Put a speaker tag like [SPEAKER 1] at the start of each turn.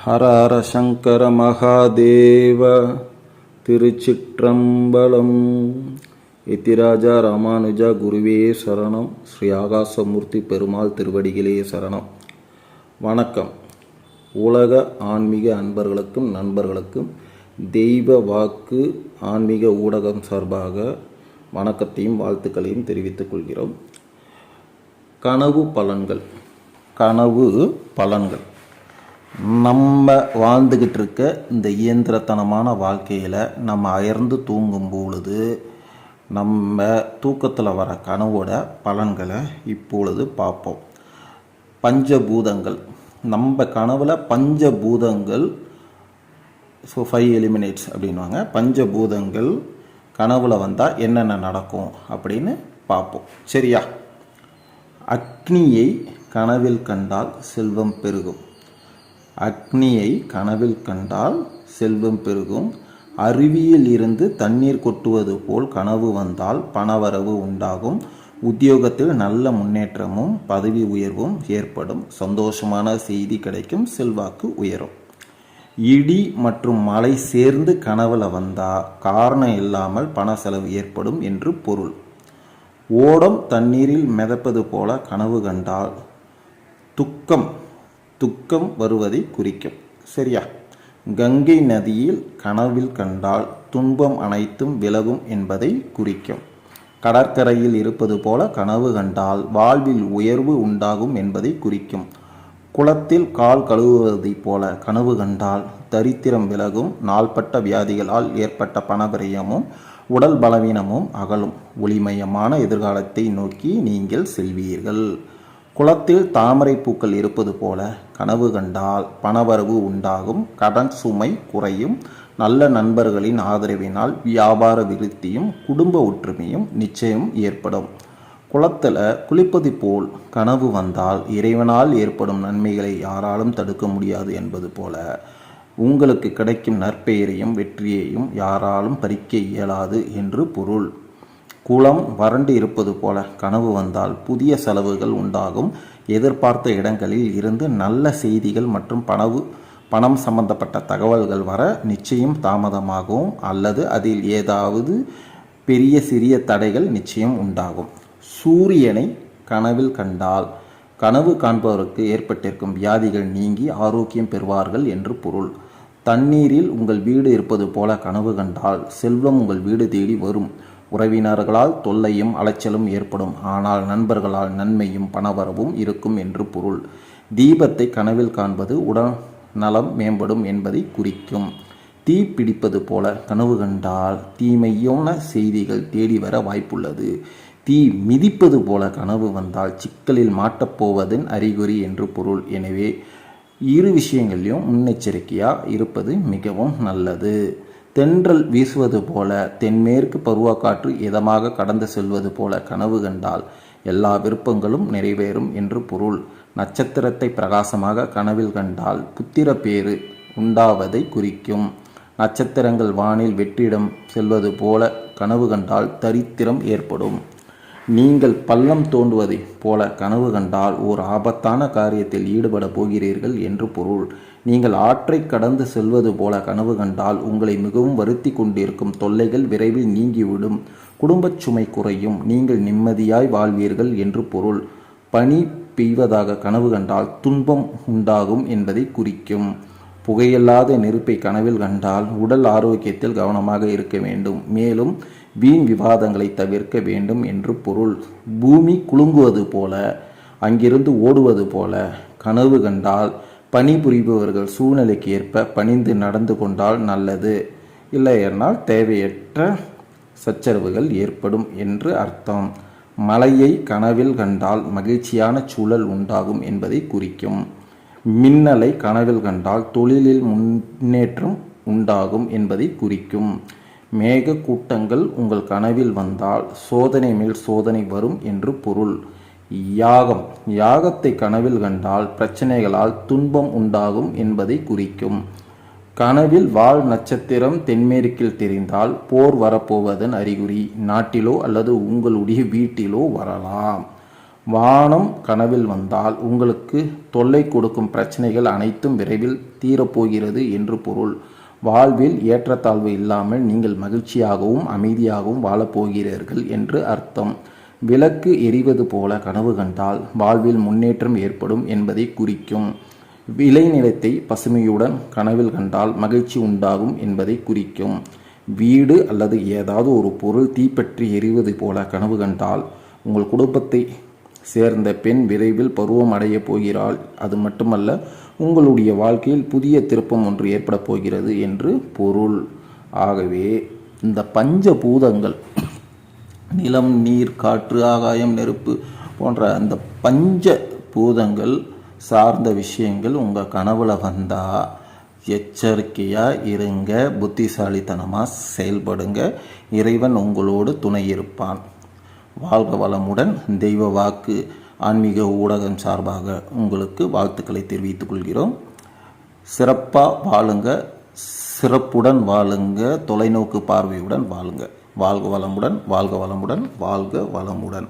[SPEAKER 1] ஹர ஹர சங்கர மகாதேவ. திருச்சிற்றம்பலம். எத்திராஜா ராமானுஜா குருவே சரணம். ஸ்ரீ ஆகாசமூர்த்தி பெருமாள் திருவடிகளே சரணம். வணக்கம். உலக ஆன்மீக அன்பர்களுக்கும் நண்பர்களுக்கும் தெய்வ வாக்கு ஆன்மீக ஊடகம் சார்பாக வணக்கத்தையும் வாழ்த்துக்களையும் தெரிவித்துக் கொள்கிறோம். கனவு பலன்கள் நம்ம வாழ்ந்துக்கிட்டு இருக்க இந்த இயந்திரத்தனமான வாழ்க்கையில் நம்ம அயர்ந்து தூங்கும் பொழுது நம்ம தூக்கத்தில் வர கனவோட பலன்களை இப்பொழுது பார்ப்போம். பஞ்சபூதங்கள், நம்ம கனவில் பஞ்சபூதங்கள், ஸோ 5 எலிமினேட்ஸ் அப்படின்வாங்க. பஞ்சபூதங்கள் கனவில் வந்தால் என்னென்ன நடக்கும் அப்படின்னு பார்ப்போம். சரியா? அக்னியை கனவில் கண்டால் செல்வம் பெருகும். அக்னியை கனவில் கண்டால் செல்வம் பெருகும். அருவியில் இருந்து தண்ணீர் கொட்டுவது போல் கனவு வந்தால் பணவரவு உண்டாகும். உத்தியோகத்தில் நல்ல முன்னேற்றமும் பதவி உயர்வும் ஏற்படும். சந்தோஷமான செய்தி கிடைக்கும். செல்வாக்கு உயரும். இடி மற்றும் மழை சேர்ந்து கனவுல வந்தால் காரணம் இல்லாமல் பண செலவு ஏற்படும் என்று பொருள். ஓடம் தண்ணீரில் மிதப்பது போல கனவு கண்டால் துக்கம் வருவதை குறிக்கும். சரியா? கங்கை நதியில் கனவில் கண்டால் துன்பம் அனைத்தும் விலகும் என்பதை குறிக்கும். கடற்கரையில் இருப்பது போல கனவு கண்டால் வாழ்வில் உயர்வு உண்டாகும் என்பதை குறிக்கும். குளத்தில் கால் கழுவுவதைப் போல கனவு கண்டால் தரித்திரம் விலகும். நாள்பட்ட வியாதிகளால் ஏற்பட்ட பணவிரயமும் உடல் பலவீனமும் அகலும். ஒளிமயமான எதிர்காலத்தை நோக்கி நீங்கள் செல்வீர்கள். குளத்தில் தாமரை பூக்கள் இருப்பது போல கனவு கண்டால் பணவரவு உண்டாகும். கடன் சுமை குறையும். நல்ல நண்பர்களின் ஆதரவினால் வியாபார விருத்தியும் குடும்ப ஒற்றுமையும் நிச்சயம் ஏற்படும். குளத்தில் குளிப்பது போல் கனவு வந்தால் இறைவனால் ஏற்படும் நன்மைகளை யாராலும் தடுக்க முடியாது என்பது போல உங்களுக்கு கிடைக்கும் நற்பெயரையும் வெற்றியையும் யாராலும் பறிக்க இயலாது என்று பொருள். குளம் வறண்டு இருப்பது போல கனவு வந்தால் புதிய செலவுகள் உண்டாகும். எதிர்பார்த்த இடங்களில் இருந்து நல்ல செய்திகள் மற்றும் பணம் சம்பந்தப்பட்ட தகவல்கள் வர நிச்சயம் தாமதமாகும் அல்லது அதில் ஏதாவது பெரிய சிறிய தடைகள் நிச்சயம் உண்டாகும். சூரியனை கனவில் கண்டால் கனவு காண்பவருக்கு ஏற்பட்டிருக்கும் வியாதிகள் நீங்கி ஆரோக்கியம் பெறுவார்கள் என்று பொருள். தண்ணீரில் உங்கள் வீடு இருப்பது போல கனவு கண்டால் செல்வம் உங்கள் வீடு தேடி வரும். உறவினர்களால் தொல்லையும் அலைச்சலும் ஏற்படும். ஆனால் நண்பர்களால் நன்மையும் பணவரவும் இருக்கும் என்று பொருள். தீபத்தை கனவில் காண்பது உடல் நலம் மேம்படும் என்பதை குறிக்கும். தீ பிடிப்பது போல கனவு கண்டால் தீமையான செய்திகள் தேடி வர வாய்ப்புள்ளது. தீ மிதிப்பது போல கனவு வந்தால் சிக்கலில் மாட்டப்போவதன் அறிகுறி என்று பொருள். எனவே இரு விஷயங்களையும் முன்னெச்சரிக்கையாக இருப்பது மிகவும் நல்லது. தென்றல் வீசுவது போல தென்மேற்கு பருவக்காற்று இதமாக கடந்து செல்வது போல கனவு கண்டால் எல்லா விருப்பங்களும் நிறைவேறும் என்று பொருள். நட்சத்திரத்தை பிரகாசமாக கனவில் கண்டால் புத்திர பேறு உண்டாவதை குறிக்கும். நட்சத்திரங்கள் வானில் வெற்றிடம் செல்வது போல கனவு கண்டால் தரித்திரம் ஏற்படும். நீங்கள் பள்ளம் தோண்டுவதை போல கனவு கண்டால் ஓர் ஆபத்தான காரியத்தில் ஈடுபட போகிறீர்கள் என்று பொருள். நீங்கள் ஆற்றை கடந்து செல்வது போல கனவு கண்டால் உங்களை மிகவும் வருத்தி கொண்டிருக்கும் தொல்லைகள் விரைவில் நீங்கிவிடும். குடும்பச் சுமை குறையும். நீங்கள் நிம்மதியாய் வாழ்வீர்கள் என்று பொருள். பனி பெய்வதாக கனவு கண்டால் துன்பம் உண்டாகும் என்பதை குறிக்கும். புகையில்லாத நெருப்பை கனவில் கண்டால் உடல் ஆரோக்கியத்தில் கவனமாக இருக்க வேண்டும். மேலும் வீண் விவாதங்களை தவிர்க்க வேண்டும் என்று பொருள். பூமி குலுங்குவது போல அங்கிருந்து ஓடுவது போல கனவு கண்டால் பணிபுரிபவர்கள் சூழ்நிலைக்கு ஏற்ப பணிந்து நடந்து கொண்டால் நல்லது. இல்லையென்றால் தேவையற்ற சச்சரவுகள் ஏற்படும் என்று அர்த்தம். மழையை கனவில் கண்டால் மகிழ்ச்சியான சூழல் உண்டாகும் என்பதை குறிக்கும். மின்னலை கனவில் கண்டால் தொழிலில் முன்னேற்றம் உண்டாகும் என்பதை குறிக்கும். மேக கூட்டங்கள் உங்கள் கனவில் வந்தால் சோதனை மேல் சோதனை வரும் என்று பொருள். யாகத்தை கனவில் கண்டால் பிரச்சனைகளால் துன்பம் உண்டாகும் என்பதை குறிக்கும். கனவில் வால் நட்சத்திரம் தென்மேற்கில் தெரிந்தால் போர் வரப்போவதன் அறிகுறி. நாட்டிலோ அல்லது உங்களுடைய வீட்டிலோ வரலாம். வானம் கனவில் வந்தால் உங்களுக்கு தொல்லை கொடுக்கும் பிரச்சனைகள் அனைத்தும் விரைவில் தீரப்போகிறது என்று பொருள். வாழ்வில் ஏற்றத்தாழ்வு இல்லாமல் நீங்கள் மகிழ்ச்சியாகவும் அமைதியாகவும் வாழப்போகிறீர்கள் என்று அர்த்தம். விளக்கு எரிவது போல கனவு கண்டால் வாழ்வில் முன்னேற்றம் ஏற்படும் என்பதை குறிக்கும். விளைநிலத்தை பசுமையுடன் கனவில் கண்டால் மகிழ்ச்சி உண்டாகும் என்பதை குறிக்கும். வீடு அல்லது ஏதாவது ஒரு பொருள் தீப்பற்றி எரிவது போல கனவு கண்டால் உங்கள் குடும்பத்தை சேர்ந்த பெண் விரைவில் பருவம் அடையப் போகிறாள். அது மட்டுமல்ல, உங்களுடைய வாழ்க்கையில் புதிய திருப்பம் ஒன்று ஏற்பட போகிறது என்று பொருள். ஆகவே இந்த பஞ்சபூதங்கள் நிலம், நீர், காற்று, ஆகாயம், நெருப்பு போன்ற அந்த பஞ்ச பூதங்கள் சார்ந்த விஷயங்கள் உங்கள் கனவுல வந்தால் எச்சரிக்கையாக இருங்க, புத்திசாலித்தனமாக செயல்படுங்க. இறைவன் உங்களோடு துணை இருப்பான். வாழ்க வளமுடன். தெய்வ வாக்கு ஆன்மீக ஊடகம் சார்பாக உங்களுக்கு வாழ்த்துக்களை தெரிவித்துக் கொள்கிறோம். சிறப்பாக வாழுங்க, சிறப்புடன் வாழுங்க, தொலைநோக்கு பார்வையுடன் வாழுங்க. வாழ்க வளமுடன், வாழ்க வளமுடன், வாழ்க வளமுடன்.